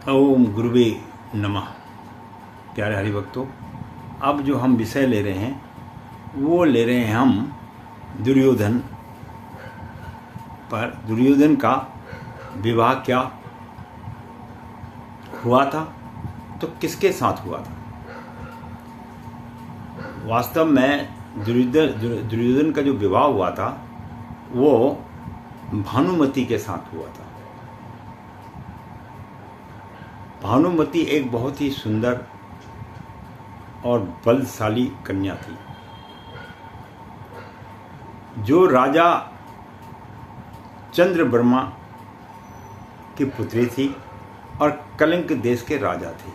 ओम गुरुवे नमः। प्यारे हरिभक्तों, अब जो हम विषय ले रहे हैं वो ले रहे हैं हम दुर्योधन पर। दुर्योधन का विवाह क्या हुआ था, तो किसके साथ हुआ था। वास्तव में दुर्योधन का जो विवाह हुआ था वो भानुमति के साथ हुआ था। भानुमति एक बहुत ही सुंदर और बलशाली कन्या थी, जो राजा चंद्रवर्मा की पुत्री थी और कलिंग देश के राजा थे।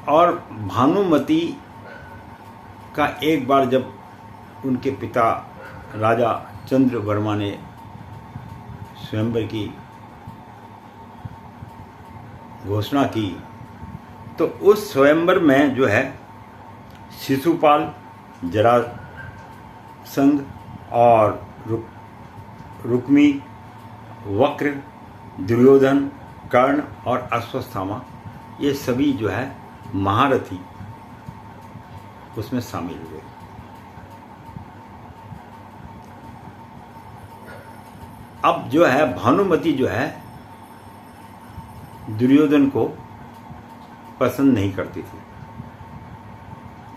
और भानुमति का एक बार जब उनके पिता राजा चंद्रवर्मा ने स्वयंवर की घोषणा की, तो उस स्वयंवर में जो है शिशुपाल, जरासंध और रुक्मी, वक्र, दुर्योधन, कर्ण और अश्वत्थामा, ये सभी जो है महारथी उसमें शामिल हुए। अब जो है भानुमति जो है दुर्योधन को पसंद नहीं करती थी,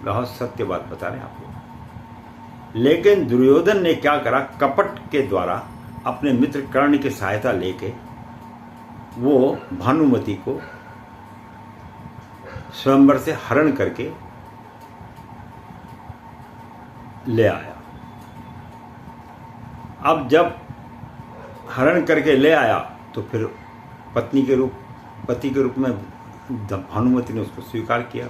बहुत सत्य बात बता रहे हैं आपको। लेकिन दुर्योधन ने क्या करा, कपट के द्वारा अपने मित्र कर्ण की सहायता लेके वो भानुमति को स्वयंवर से हरण करके ले आया। अब जब हरण करके ले आया तो फिर पति के रूप में भानुमति ने उसको स्वीकार किया।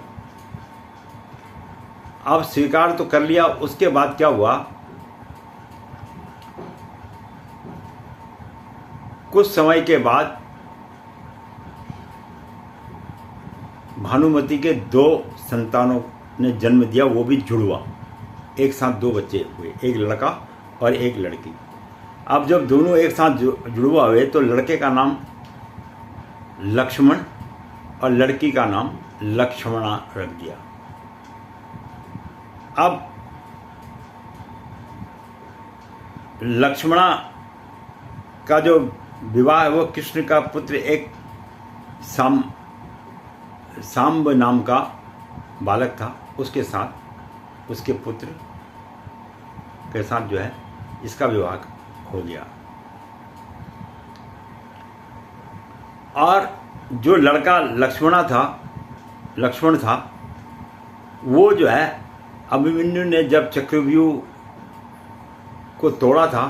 अब स्वीकार तो कर लिया, उसके बाद क्या हुआ, कुछ समय के बाद भानुमति के 2 संतानों ने जन्म दिया, वो भी जुड़वा। एक साथ 2 बच्चे हुए, एक लड़का और एक लड़की। अब जब दोनों एक साथ जुड़वा हुए तो लड़के का नाम लक्ष्मण और लड़की का नाम लक्ष्मणा रख दिया। अब लक्ष्मणा का जो विवाह है वो कृष्ण का पुत्र एक सांब नाम का बालक था, उसके साथ, उसके पुत्र के साथ जो है इसका विवाह हो गया। और जो लड़का लक्ष्मण था वो जो है अभिमन्यु ने जब चक्रव्यूह को तोड़ा था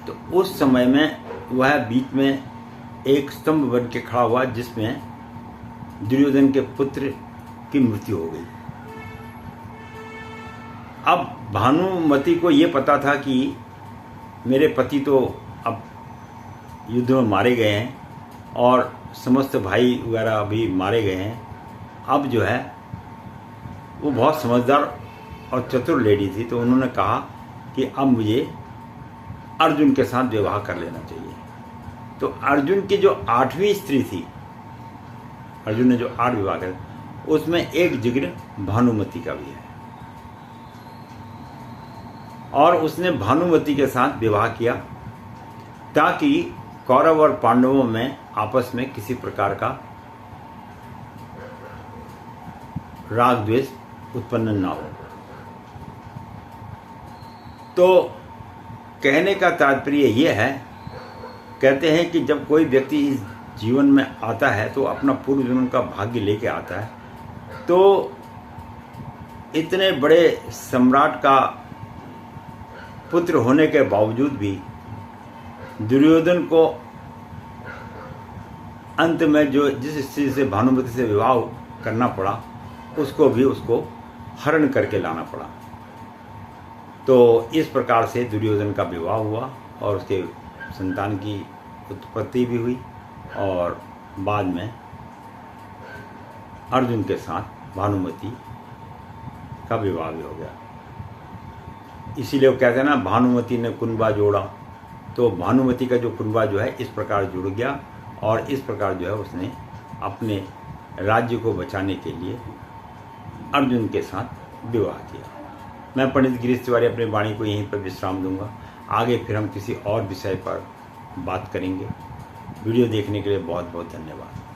तो उस समय में वह बीच में एक स्तंभ बन के खड़ा हुआ, जिसमें दुर्योधन के पुत्र की मृत्यु हो गई। अब भानुमति को ये पता था कि मेरे पति तो अब युद्ध में मारे गए हैं और समस्त भाई वगैरह भी मारे गए हैं। अब जो है वो बहुत समझदार और चतुर लेडी थी, तो उन्होंने कहा कि अब मुझे अर्जुन के साथ विवाह कर लेना चाहिए। तो अर्जुन की जो 8वीं स्त्री थी, अर्जुन ने जो 8 विवाह करे, उसमें एक जिक्र भानुमति का भी है। और उसने भानुमति के साथ विवाह किया ताकि कौरव और पांडवों में आपस में किसी प्रकार का राग द्वेष उत्पन्न ना हो। तो कहने का तात्पर्य यह है, कहते हैं कि जब कोई व्यक्ति इस जीवन में आता है तो अपना पूर्व जन्म का भाग्य लेके आता है। तो इतने बड़े सम्राट का पुत्र होने के बावजूद भी दुर्योधन को अंत में जो जिस स्त्री से भानुमति से विवाह करना पड़ा, उसको हरण करके लाना पड़ा। तो इस प्रकार से दुर्योधन का विवाह हुआ और उसके संतान की उत्पत्ति भी हुई और बाद में अर्जुन के साथ भानुमति का विवाह भी हो गया। इसीलिए वो कहते हैं ना, भानुमति ने कुंभा जोड़ा। तो भानुमति का जो कुंभा जो है इस प्रकार जुड़ गया और इस प्रकार जो है उसने अपने राज्य को बचाने के लिए अर्जुन के साथ विवाह किया। मैं पंडित गिरीश तिवारी अपनी वाणी को यहीं पर विश्राम दूंगा। आगे फिर हम किसी और विषय पर बात करेंगे। वीडियो देखने के लिए बहुत बहुत धन्यवाद।